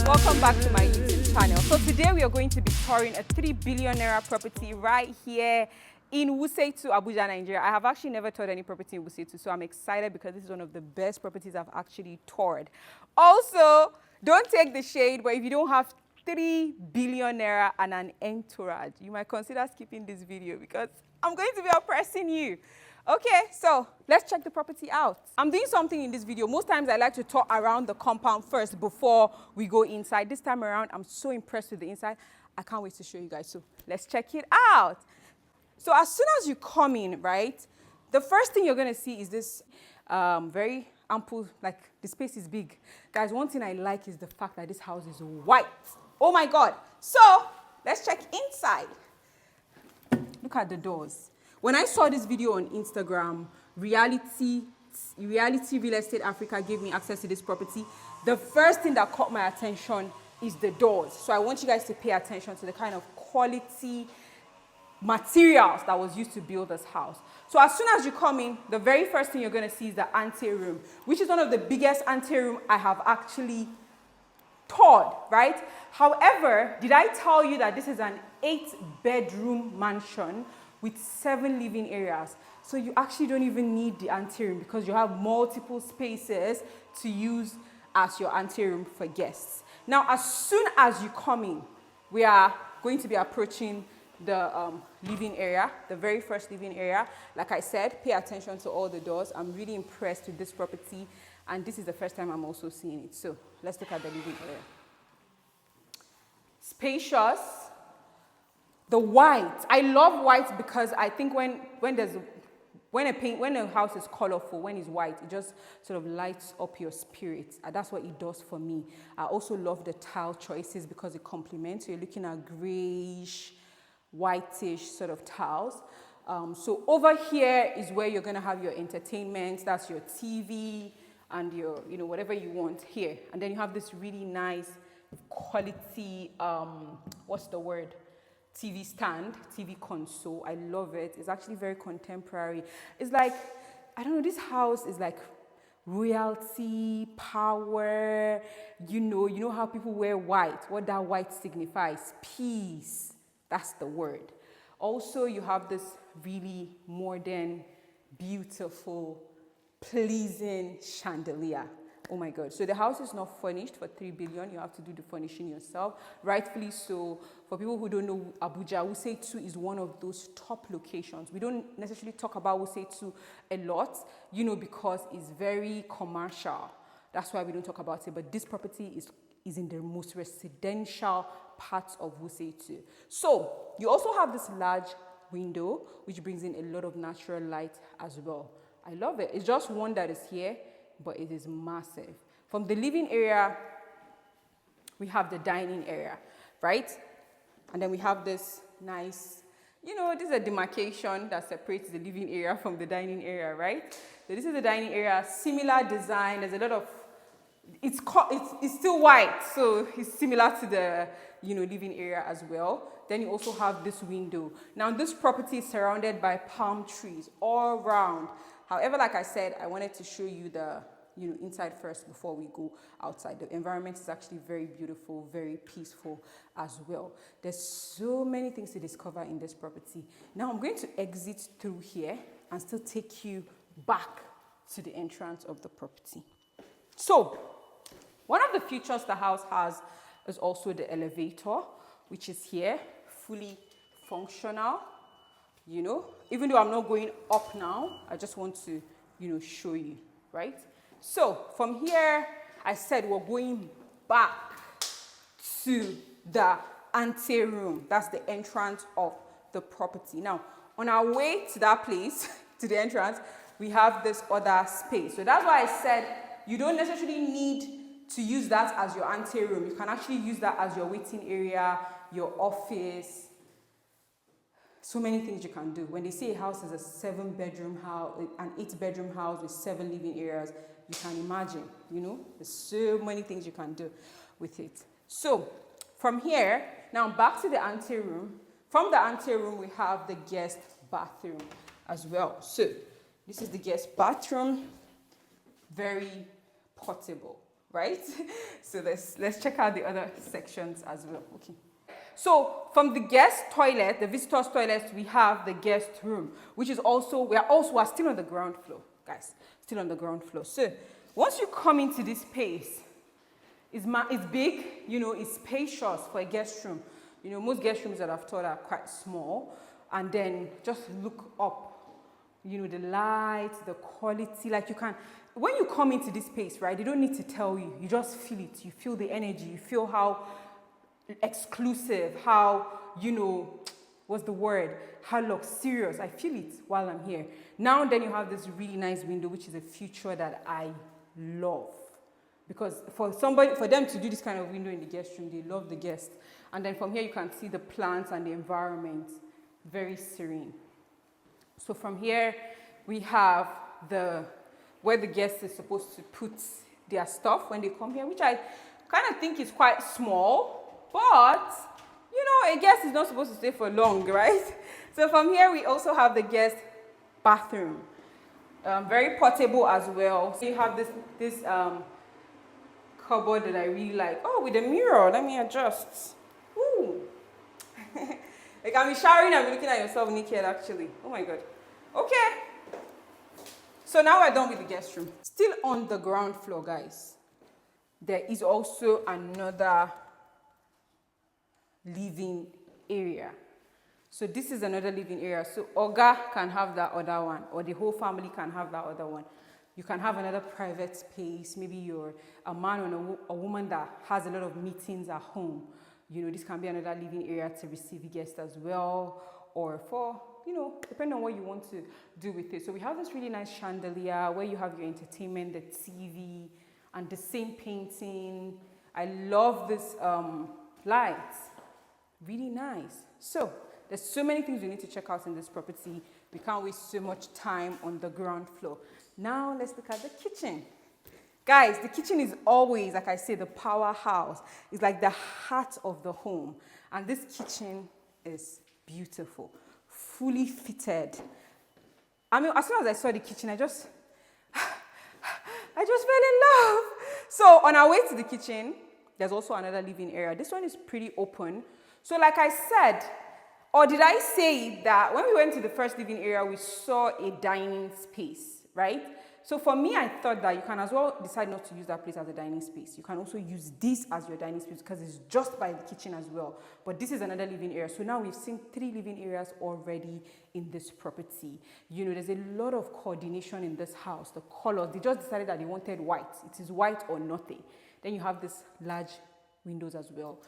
Welcome back to my YouTube channel. So today we are going to be touring a 3 billion naira property right here in Wuse 2, Abuja, Nigeria. I have actually never toured any property in Wuse 2, so I'm excited because this is one of the best properties I've actually toured. Also, don't take the shade, but if you don't have 3 billion naira and an entourage, you might consider skipping this video because I'm going to be oppressing you. Okay, so let's check the property out. I'm doing something in this video. Most times I like to tour around the compound first before we go inside. This time around, I'm so impressed with the inside. I can't wait to show you guys. So let's check it out. So as soon as you come in, right, the first thing you're going to see is this very ample, like the space is big. Guys, one thing I like is the fact that this house is white. Oh my God. So let's check inside. Look at the doors. When I saw this video on Instagram, Reality Real Estate Africa gave me access to this property. The first thing that caught my attention is the doors. So I want you guys to pay attention to the kind of quality materials that was used to build this house. So as soon as you come in, the very first thing you're going to see is the anteroom, which is one of the biggest anteroom I have actually toured, right? However, did I tell you that this is an 8-bedroom mansion with 7 living areas? So you actually don't even need the anteroom because you have multiple spaces to use as your anteroom for guests. Now, as soon as you come in, we are going to be approaching the living area, the very first living area. Like I said, pay attention to all the doors. I'm really impressed with this property, and this is the first time I'm also seeing it. So let's look at the living area. Spacious. The white, I love white because I think when a house is colorful, when it's white, it just sort of lights up your spirit. And that's what it does for me. I also love the tile choices because it complements. So you're looking at grayish, whitish sort of tiles. So over here is where you're going to have your entertainment. That's your TV and your, whatever you want here. And then you have this really nice quality, what's the word? TV stand, TV console. I love it. It's actually very contemporary. It's like, I don't know, this house is like royalty, power, you know how people wear white, what that white signifies, peace. That's the word. Also, you have this really modern, beautiful, pleasing chandelier. Oh my God. So the house is not furnished for 3 billion. You have to do the furnishing yourself. Rightfully so. For people who don't know Abuja, Wuse 2 is one of those top locations. We don't necessarily talk about Wuse 2 a lot, because it's very commercial. That's why we don't talk about it. But this property is in the most residential parts of Wuse 2. So you also have this large window, which brings in a lot of natural light as well. I love it. It's just one that is here, but it is massive. From the living area, we have the dining area, right? And then we have this nice, this is a demarcation that separates the living area from the dining area, right? So this is the dining area, similar design. There's a lot of, it's still white, so it's similar to the, living area as well. Then you also have this window. Now this property is surrounded by palm trees all around. However, like I said, I wanted to show you the, inside first before we go outside. The environment is actually very beautiful, very peaceful as well. There's so many things to discover in this property. Now I'm going to exit through here and still take you back to the entrance of the property. So one of the features the house has is also the elevator, which is here, fully functional. Even though I'm not going up now, I just want to, show you, right? So from here, I said we're going back to the anteroom. That's the entrance of the property. Now, on our way to that place, to the entrance, we have this other space. So that's why I said you don't necessarily need to use that as your anteroom. You can actually use that as your waiting area, your office. So many things you can do. When they say a house is a 7-bedroom house, an 8-bedroom house with 7 living areas, you can imagine, there's so many things you can do with it. So from here, now back to the anteroom. From the anteroom, we have the guest bathroom as well. So this is the guest bathroom, very portable, right? So let's check out the other sections as well. Okay. So from the guest toilet, the visitors' toilet, we have the guest room, which is also, we are still on the ground floor, guys. Still on the ground floor. So once you come into this space, it's big, you know, it's spacious for a guest room. You know, most guest rooms that I've taught are quite small. And then just look up, you know, the lights, the quality, like you can, when you come into this space, right, they don't need to tell you, you just feel it, you feel the energy, you feel how exclusive, how, you know, what's the word, how luxurious, I feel it while I'm here. Now and then you have this really nice window, which is a feature that I love. Because for them to do this kind of window in the guest room, they love the guest. And then from here you can see the plants and the environment, very serene. So from here we have where the guest is supposed to put their stuff when they come here, which I kind of think is quite small, but you know, a guest is not supposed to stay for long, right? So from here we also have the guest bathroom, very portable as well. So you have this cupboard that I really like. Oh, with a mirror, let me adjust. Ooh. You can be showering and be looking at yourself naked actually. Oh my God. Okay. So now we're done with the guest room. Still on the ground floor, guys, there is also another living area. So this is another living area. So Oga can have that other one, or the whole family can have that other one. You can have another private space. Maybe you're a man or a woman that has a lot of meetings at home. You know, this can be another living area to receive guests as well, or for, you know, depending on what you want to do with it. So we have this really nice chandelier where you have your entertainment, the TV, and the same painting. I love this lights. Really nice. So there's so many things you need to check out in this property. We can't waste so much time on the ground floor. Now let's look at the kitchen. Guys, the kitchen is always, like I say, the powerhouse. It's like the heart of the home. And this kitchen is beautiful, fully fitted. I mean, as soon as I saw the kitchen, I just fell in love. So on our way to the kitchen, there's also another living area. This one is pretty open. So like I said, or did I say that when we went to the first living area, we saw a dining space, right? So for me, I thought that you can as well decide not to use that place as a dining space. You can also use this as your dining space because it's just by the kitchen as well. But this is another living area. So now we've seen 3 living areas already in this property. You know, there's a lot of coordination in this house. The colors, they just decided that they wanted white. It is white or nothing. Then you have these large windows as well.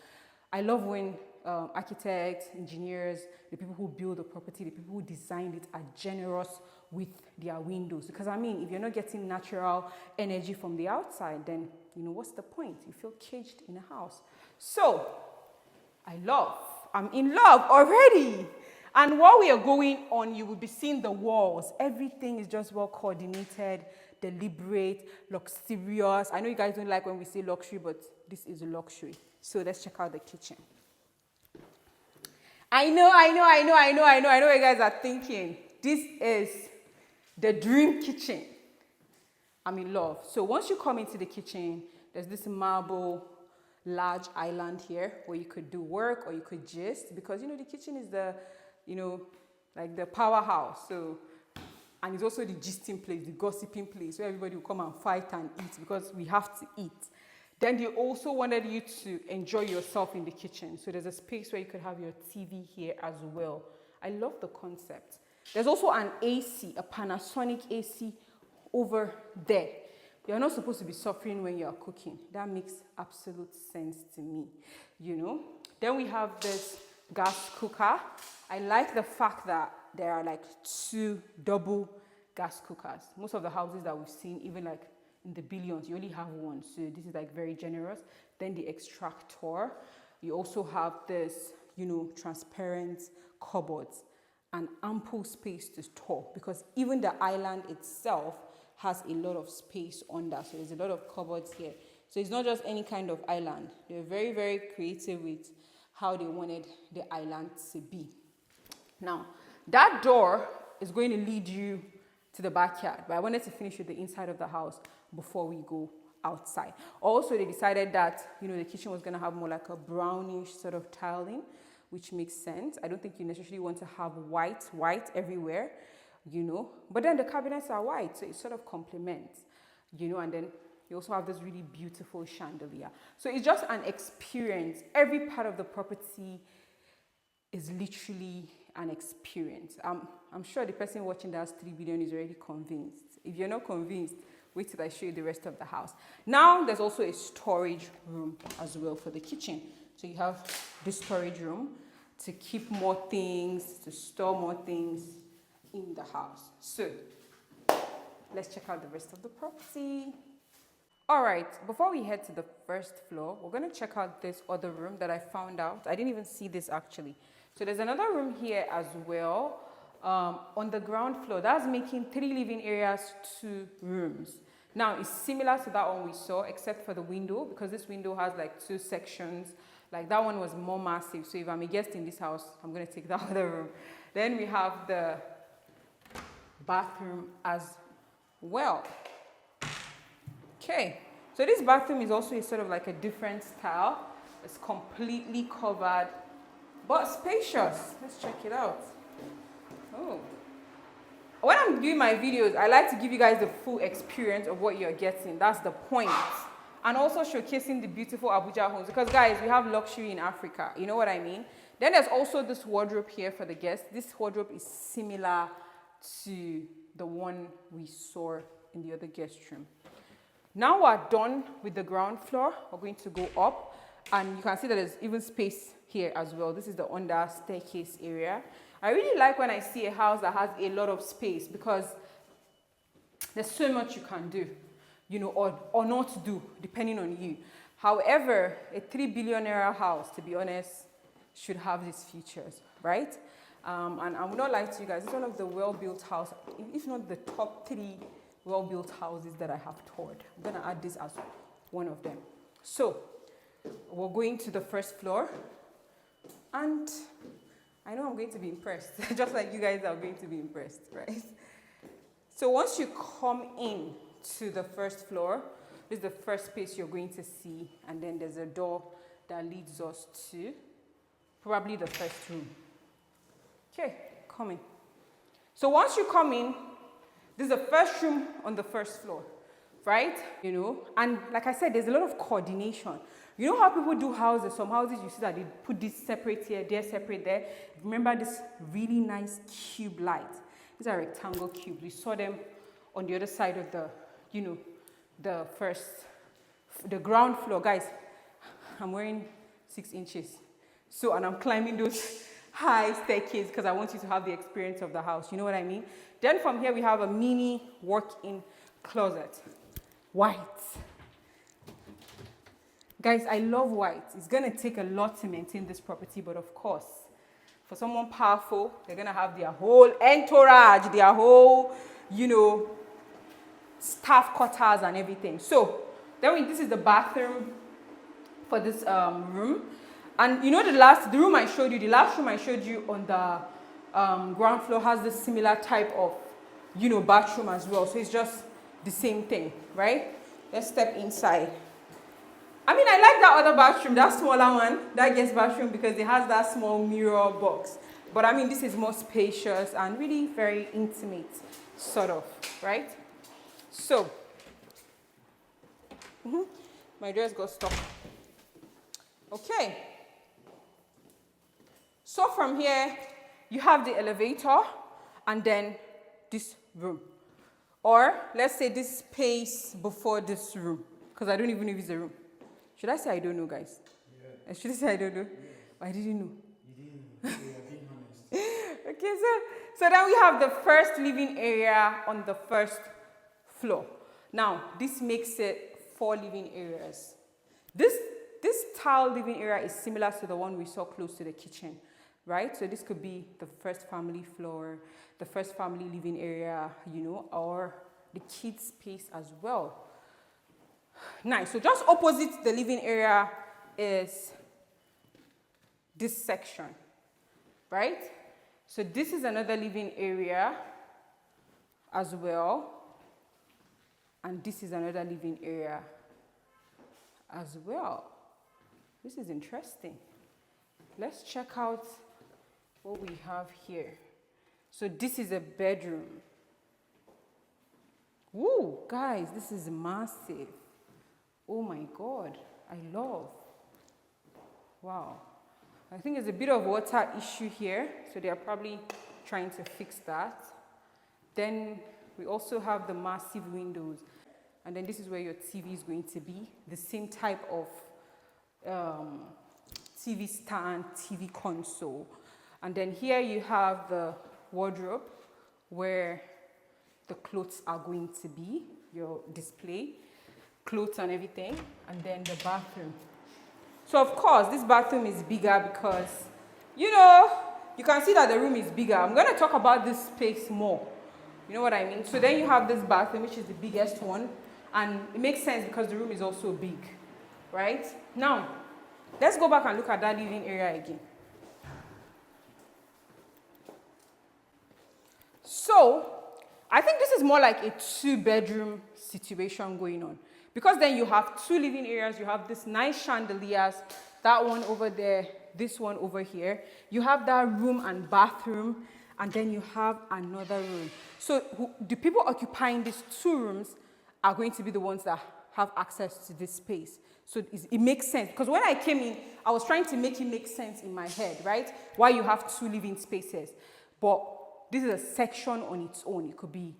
I love when architects, engineers, the people who build the property, the people who designed it are generous with their windows. Because I mean, if you're not getting natural energy from the outside, then, you know, what's the point? You feel caged in a house. So, I'm in love already. And while we are going on, you will be seeing the walls. Everything is just well coordinated, deliberate, luxurious. I know you guys don't like when we say luxury, but this is a luxury. So let's check out the kitchen. I know what you guys are thinking. This is the dream kitchen. I'm in love. So once you come into the kitchen, there's this marble large island here where you could do work or you could gist, because, you know, the kitchen is the, you know, like the powerhouse. So, and it's also the gisting place, the gossiping place where everybody will come and fight and eat because we have to eat. Then they also wanted you to enjoy yourself in the kitchen. So there's a space where you could have your TV here as well. I love the concept. There's also an AC, a Panasonic AC over there. You're not supposed to be suffering when you're cooking. That makes absolute sense to me, you know. Then we have this gas cooker. I like the fact that there are like 2 double gas cookers. Most of the houses that we've seen, even like in the billions, you only have one. So this is like very generous. Then the extractor. You also have this, you know, transparent cupboards and ample space to store, because even the island itself has a lot of space under. So there's a lot of cupboards here. So it's not just any kind of island. They're very, very creative with how they wanted the island to be. Now, that door is going to lead you to the backyard, but I wanted to finish with the inside of the house before we go outside. Also, they decided that, you know, the kitchen was going to have more like a brownish sort of tiling, which makes sense. I don't think you necessarily want to have white everywhere, you know, but then the cabinets are white, so it sort of complements, you know, and then you also have this really beautiful chandelier. So it's just an experience. Every part of the property is literally an experience. I'm sure the person watching that has 3 billion is already convinced. If you're not convinced, wait till I show you the rest of the house. Now there's also a storage room as well for the kitchen. So you have this storage room to keep more things, to store more things in the house. So let's check out the rest of the property. All right, before we head to the first floor, we're going to check out this other room that I found out. I didn't even see this actually. So there's another room here as well on the ground floor. That's making 3 living areas, 2 rooms. Now, it's similar to that one we saw, except for the window, because this window has like 2 sections. Like that one was more massive. So if I'm a guest in this house, I'm going to take that other room. Then we have the bathroom as well. Okay, so this bathroom is also sort of like a different style. It's completely covered, but spacious. Let's check it out. Oh. When I'm doing my videos, I like to give you guys the full experience of what you're getting. That's the point. And also showcasing the beautiful Abuja homes. Because guys, we have luxury in Africa. You know what I mean? Then there's also this wardrobe here for the guests. This wardrobe is similar to the one we saw in the other guest room. Now we're done with the ground floor. We're going to go up. And you can see that there's even space here as well. This is the under staircase area. I really like when I see a house that has a lot of space because there's so much you can do, you know, or not do, depending on you. However, a 3 billion naira house, to be honest, should have these features, right? And I will not lie to you guys, it's one of the well-built houses, if not the top 3 well-built houses that I have toured. I'm going to add this as one of them. So, we're going to the first floor, and I know I'm going to be impressed, just like you guys are going to be impressed, right? So once you come in to the first floor, this is the first space you're going to see, and then there's a door that leads us to probably the first room. Okay, come in. So once you come in, this is the first room on the first floor, right? You know, and like I said, there's a lot of coordination. You know how people do houses? Some houses you see that they put this separate here, there, separate there. Remember this really nice cube light? These are rectangle cubes. We saw them on the other side of the, you know, the ground floor. Guys, I'm wearing 6 inches. So, and I'm climbing those high staircase because I want you to have the experience of the house. You know what I mean? Then from here we have a mini walk-in closet. White. Guys, I love white. It's going to take a lot to maintain this property, but of course, for someone powerful, they're going to have their whole entourage, their whole, you know, staff quarters and everything. So, then this is the bathroom for this room. And you know the last room I showed you on the ground floor has this similar type of, you know, bathroom as well. So it's just the same thing, right? Let's step inside. I mean, I like that other bathroom, that smaller one, that guest bathroom, because it has that small mirror box. But I mean, this is more spacious and really very intimate, sort of, right? So, my dress got stuck. Okay. So from here, you have the elevator and then this room. Or let's say this space before this room, because I don't even know if it's a room. Should I say I don't know, guys? Yeah. Should I say I don't know? Yeah. I didn't know. You didn't. Yeah, being honest. Okay, so then we have the first living area on the first floor. Now, this makes it 4 living areas. This tile living area is similar to the one we saw close to the kitchen, right? So this could be the first family floor, the first family living area, you know, or the kids' space as well. Nice. So just opposite the living area is this section, right? So this is another living area as well. And this is another living area as well. This is interesting. Let's check out what we have here. So this is a bedroom. Woo, guys, this is massive. Oh my God, I love. Wow. I think there's a bit of water issue here, so they are probably trying to fix that. Then we also have the massive windows. And then this is where your TV is going to be. The same type of TV stand, TV console. And then here you have the wardrobe where the clothes are going to be, your display, clothes and everything. And then the bathroom. So of course, this bathroom is bigger because, you know, you can see that the room is bigger. I'm going to talk about this space more. You know what I mean? So then you have this bathroom, which is the biggest one. And it makes sense because the room is also big, right? Now, let's go back and look at that living area again. So, I think this is more like a 2-bedroom situation going on. Because then you have 2 living areas, you have this nice chandeliers, that one over there, this one over here. You have that room and bathroom, and then you have another room. So the people occupying these 2 rooms are going to be the ones that have access to this space. So it makes sense. Because when I came in, I was trying to make it make sense in my head, right? Why you have 2 living spaces. But this is a section on its own. It could be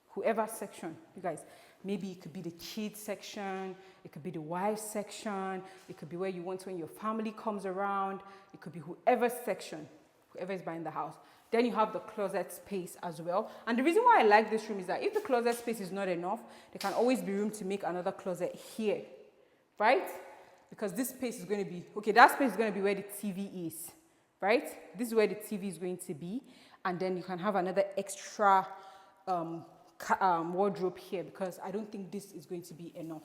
whoever section, you guys. Maybe it could be the kids section. It could be the wife section. It could be where you want when your family comes around. It could be whoever section, whoever is buying the house. Then you have the closet space as well. And the reason why I like this room is that if the closet space is not enough, there can always be room to make another closet here, right? Because this space is going to be, okay, that space is going to be where the TV is, right? This is where the TV is going to be. And then you can have another extra wardrobe here because I don't think this is going to be enough.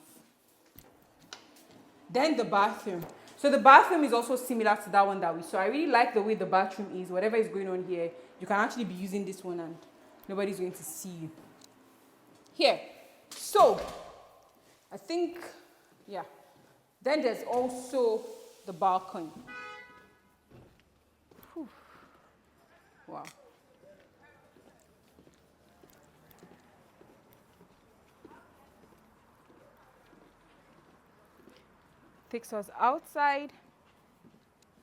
Then the bathroom. So the bathroom is also similar to that one that we saw. I really like the way the bathroom is. Whatever is going on here, you can actually be using this one and nobody's going to see you. Here. So, I think, yeah. Then there's also the balcony. Whew. Wow. Takes us outside.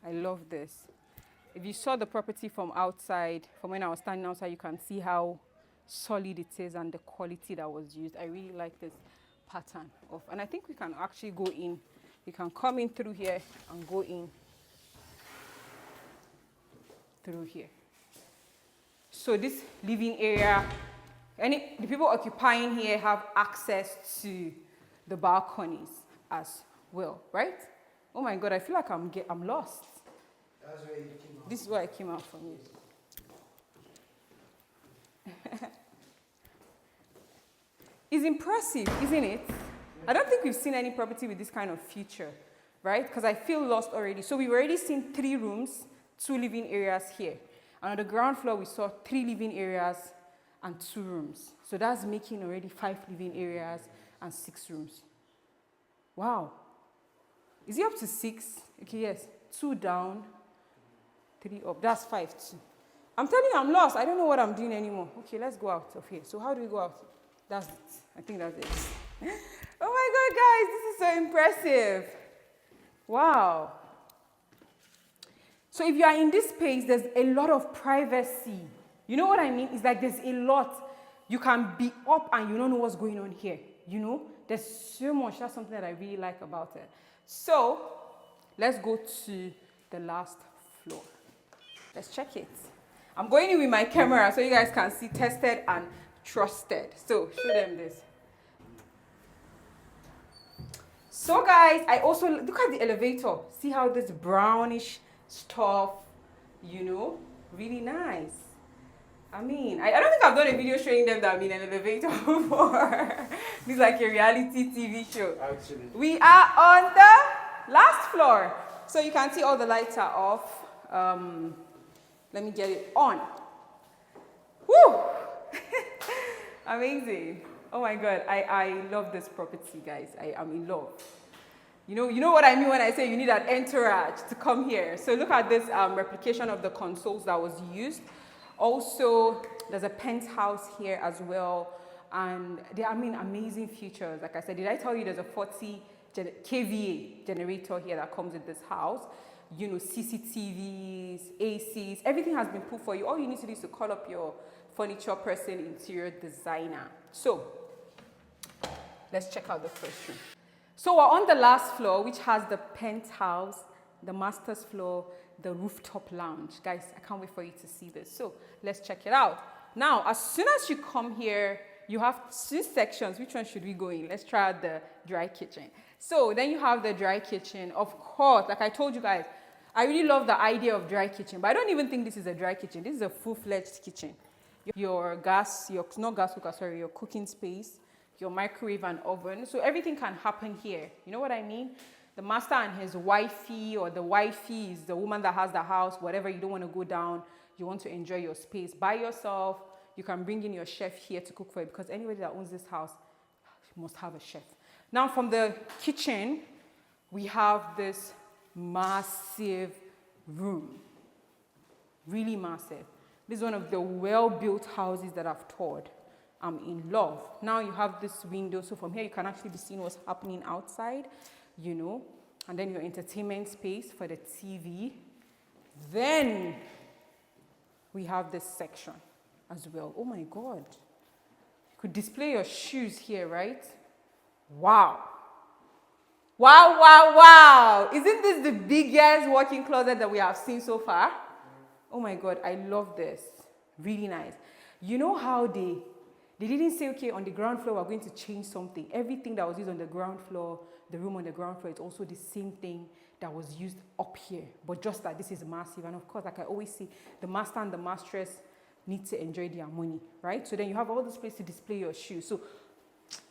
I love this. If you saw the property from outside, from when I was standing outside, you can see how solid it is and the quality that was used. I really like this pattern of, and I think we can actually go in. We can come in through here and go in through here. So this living area, the people occupying here have access to the balconies as well, right? Oh my God, I feel like I'm lost. That's where you came out. This is where I came out from you. It's impressive, isn't it? I don't think we've seen any property with this kind of feature, right? Because I feel lost already. So we've already seen 3 rooms, 2 living areas here. And on the ground floor, we saw 3 living areas and 2 rooms. So that's making already 5 living areas and 6 rooms. Wow. Is it up to 6? Okay, yes. 2 down, 3 up. That's 5 too. I'm telling you, I'm lost. I don't know what I'm doing anymore. Okay, let's go out of here. So how do we go out? That's it. I think that's it. Oh my God, guys, this is so impressive. Wow. So if you are in this space, there's a lot of privacy. You know what I mean? It's like there's a lot. You can be up and you don't know what's going on here. You know? There's so much. That's something that I really like about it. So let's go to the last floor. Let's check it. I'm going in with my camera so you guys can see tested and trusted. So show them this. So guys, I also look at the elevator. See how this brownish stuff, you know, really nice. I mean, I don't think I've done a video showing them that I'm in an elevator before. This is like a reality TV show. Actually. We are on the last floor. So you can see all the lights are off. Let me get it on. Woo! Amazing. Oh my God, I love this property, guys. I am in love. You know what I mean when I say you need an entourage to come here. So look at this replication of the consoles that was used. Also, there's a penthouse here as well. And there are, amazing features. Like I said, did I tell you there's a 40 kVA generator here that comes with this house? You know, CCTVs, ACs, everything has been put for you. All you need to do is to call up your furniture person, interior designer. So, let's check out the first room. So we're on the last floor, which has the penthouse, the master's floor, the rooftop lounge. Guys, I can't wait for you to see this. So let's check it out. Now, as soon as you come here, you have two sections. Which one should we go in? Let's try out the dry kitchen. So then you have the dry kitchen. Of course, like I told you guys, I really love the idea of dry kitchen, but I don't even think this is a dry kitchen. This is a full-fledged kitchen. Your cooking space, your microwave and oven. So everything can happen here. You know what I mean? The master and his wifey, or the wifey is the woman that has the house, whatever, you don't want to go down, you want to enjoy your space by yourself. You can bring in your chef here to cook for you, because anybody that owns this house must have a chef. Now from the kitchen, we have this massive room. Really massive. This is one of the well-built houses that I've toured. I'm in love. Now you have this window, so from here you can actually be seeing what's happening outside, you know, and then your entertainment space for the TV. Then we have this section as well. Oh my God. You could display your shoes here, right? Wow. Wow, wow, wow. Isn't this the biggest walk-in closet that we have seen so far? Oh my God, I love this. Really nice. You know how they didn't say, okay, on the ground floor, we're going to change something. Everything that was used on the ground floor, the room on the ground floor, it's also the same thing that was used up here. But just that this is massive. And of course, like I always say, the master and the mistress need to enjoy their money, right? So then you have all this place to display your shoes. So,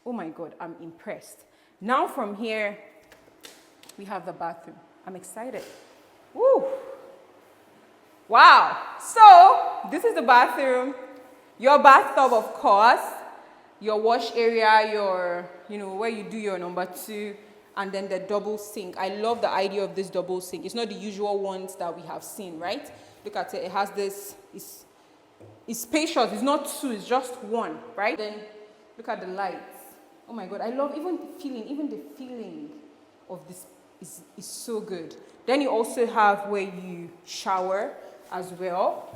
oh my God, I'm impressed. Now from here, we have the bathroom. I'm excited. Woo! Wow. So, this is the bathroom. Your bathtub, of course, your wash area, your, where you do your number 2, and then the double sink. I love the idea of this double sink. It's not the usual ones that we have seen, right? Look at it. It has this, it's spacious. It's not 2, it's just 1, right? Then look at the lights. Oh my God, I love even the feeling of this is so good. Then you also have where you shower as well,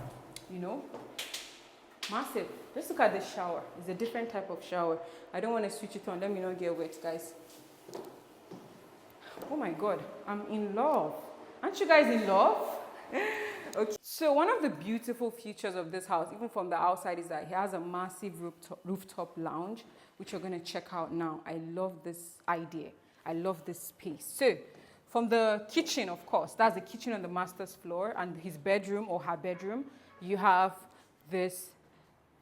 Massive. Let's look at the shower. It's a different type of shower. I don't want to switch it on. Let me not get wet, guys. Oh my God, I'm in love. Aren't you guys in love? Okay. So one of the beautiful features of this house, even from the outside, is that it has a massive rooftop lounge, which you're going to check out now. I love this idea. I love this space. So from the kitchen, of course, that's the kitchen on the master's floor, and his bedroom or her bedroom, you have this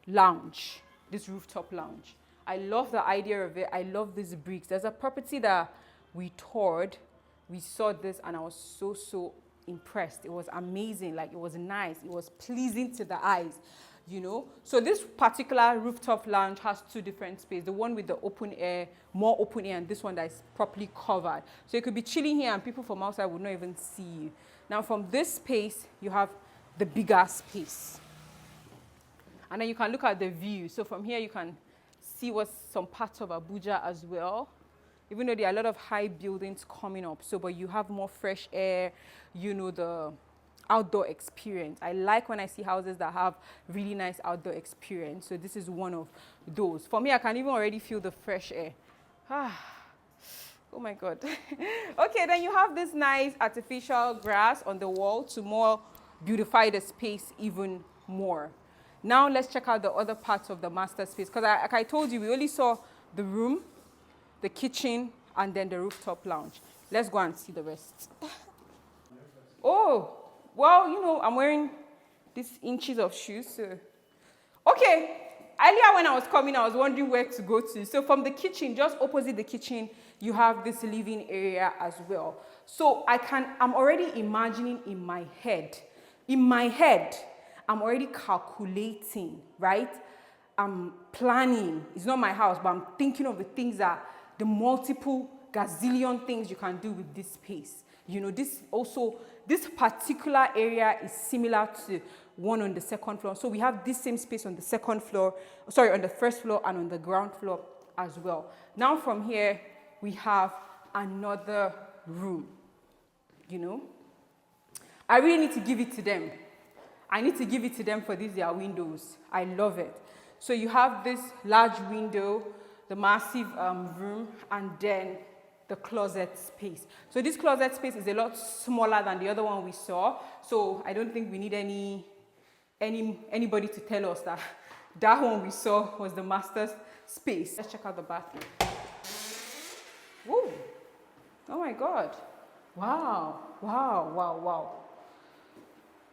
lounge, this rooftop lounge. I love the idea of it. I love these bricks. There's a property that we toured. We saw this and I was so impressed. It was amazing. Like, it was nice. It was pleasing to the eyes, So this particular rooftop lounge has 2 different spaces. The one with the open air, more open air, and this one that is properly covered. So you could be chilling here and people from outside would not even see you. Now from this space, you have the bigger space. And then you can look at the view. So from here, you can see what's some parts of Abuja as well. Even though there are a lot of high buildings coming up. So, but you have more fresh air, the outdoor experience. I like when I see houses that have really nice outdoor experience. So this is one of those. For me, I can even already feel the fresh air. Oh my God. Okay, then you have this nice artificial grass on the wall to more beautify the space even more. Now let's check out the other parts of the master space. Because like I told you, we only saw the room, the kitchen, and then the rooftop lounge. Let's go and see the rest. Oh, well, I'm wearing these inches of shoes. So. Okay, earlier when I was coming, I was wondering where to go to. So from the kitchen, just opposite the kitchen, you have this living area as well. So I'm already imagining in my head, I'm already calculating, right? I'm planning. It's not my house, but I'm thinking of the things that the multiple gazillion things you can do with this space. You know, this particular area is similar to one on the second floor. So we have this same space on the second floor, sorry, on the first floor and on the ground floor as well. Now from here, we have another room, you know. I really need to give it to them. I need to give it to them for these their windows. I love it. So you have this large window, the massive room, and then the closet space. So this closet space is a lot smaller than the other one we saw. So I don't think we need anybody to tell us that that one we saw was the master's space. Let's check out the bathroom. Whoa. Oh my God. Wow. Wow, wow, wow.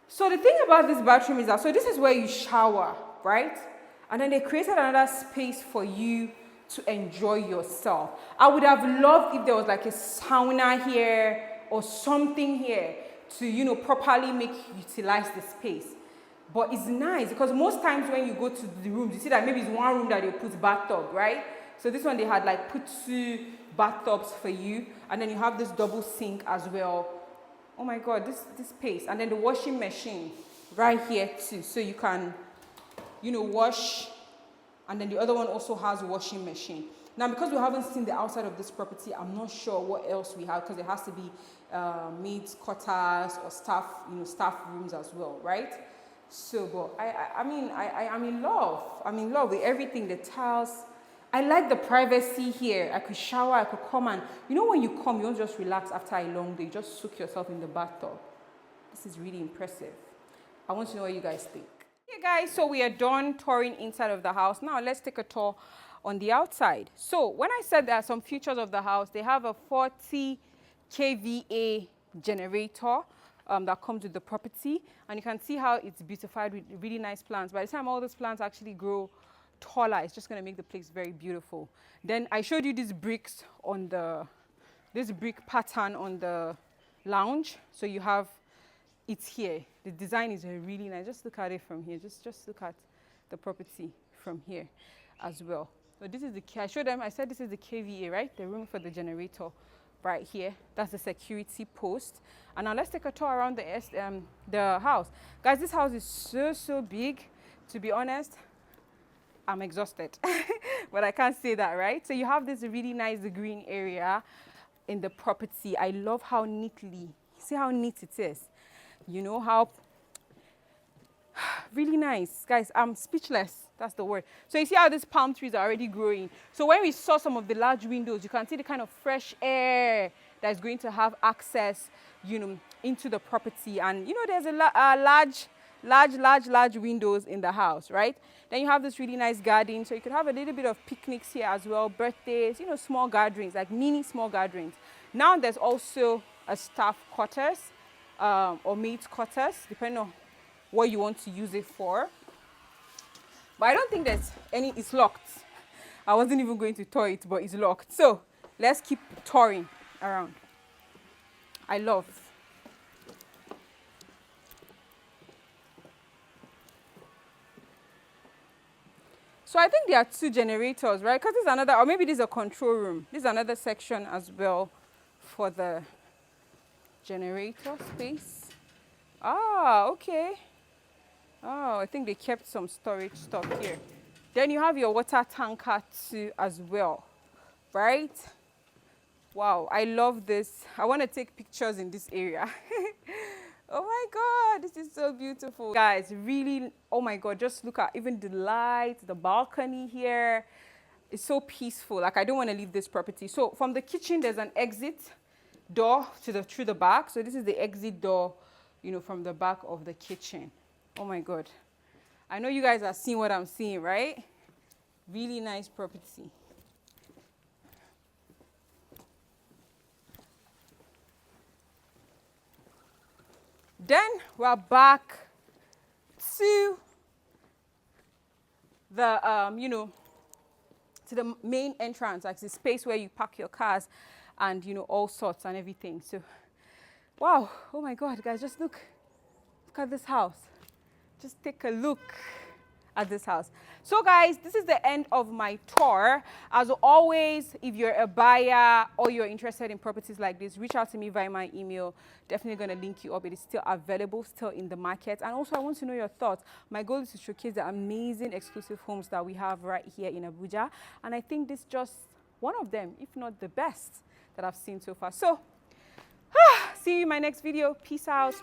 So the thing about this bathroom is that, so this is where you shower, right? And then they created another space for you to enjoy yourself. I would have loved if there was like a sauna here or something here to, you know, properly utilize the space. But it's nice because most times when you go to the rooms, you see that maybe it's one room that they put bathtub, right? So this one they had like put 2 bathtubs for you, and then you have this double sink as well. Oh my God, this space, and then the washing machine right here too, so you can, you know, wash. And then the other one also has a washing machine. Now, because we haven't seen the outside of this property, I'm not sure what else we have, because it has to be maids' quarters or staff, you know, staff rooms as well, right? So, but I mean, I'm in love. I'm in love with everything, the tiles. I like the privacy here. I could shower, I could come, and you know when you come, you don't just relax after a long day. You just soak yourself in the bathtub. This is really impressive. I want to know what you guys think. Okay guys, so we are done touring inside of the house. Now let's take a tour on the outside. So when I said there are some features of the house, they have a 40 kVA generator that comes with the property, and you can see how it's beautified with really nice plants. By the time all those plants actually grow taller, it's just going to make the place very beautiful. Then I showed you these bricks on this brick pattern on the lounge. So you have it here. The design is really nice. Just look at it from here. Just look at the property from here as well. So this is I showed them, I said this is the KVA, right? The room for the generator right here. That's the security post. And now let's take a tour around the house. Guys, this house is so big. To be honest, I'm exhausted, but I can't say that, right? So you have this really nice green area in the property. I love how neatly, see how neat it is. You know how, really nice. Guys, I'm speechless. That's the word. So you see how these palm trees are already growing. So when we saw some of the large windows, you can see the kind of fresh air that's going to have access, you know, into the property. And, you know, there's a large windows in the house, right? Then you have this really nice garden. So you could have a little bit of picnics here as well, birthdays, you know, small gatherings, like mini small gatherings. Now there's also a staff quarters or maid's quarters, depending on what you want to use it for. But I don't think there's any, it's locked. I wasn't even going to tour it, but it's locked. So let's keep touring around. I love. So I think there are 2 generators, right? Because this is another, or maybe this is a control room. This is another section as well for the generator space. Ah, okay. Oh, I think they kept some storage stuff here. Then you have your water tanker too as well, right? Wow, I love this. I want to take pictures in this area. Oh my God, this is so beautiful. Guys, really, oh my God, just look at even the lights, the balcony here. It's so peaceful. Like, I don't want to leave this property. So from the kitchen, there's an exit door through the back. So this is the exit door, you know, from the back of the kitchen. Oh my God. I know you guys are seeing what I'm seeing, right? Really nice property. Then we're back to the, you know, to the main entrance, like the space where you park your cars and, you know, all sorts and everything. So, wow. Oh my God, guys, just look at this house. Just take a look. at this house. So guys, this is the end of my tour. As always, if you're a buyer or you're interested in properties like this, reach out to me via my email. Definitely going to link you up. It is still available, still in the market. And also I want to know your thoughts. My goal is to showcase the amazing exclusive homes that we have right here in Abuja. And I think this is just one of them, if not the best that I've seen so far. So see you in my next video. Peace out.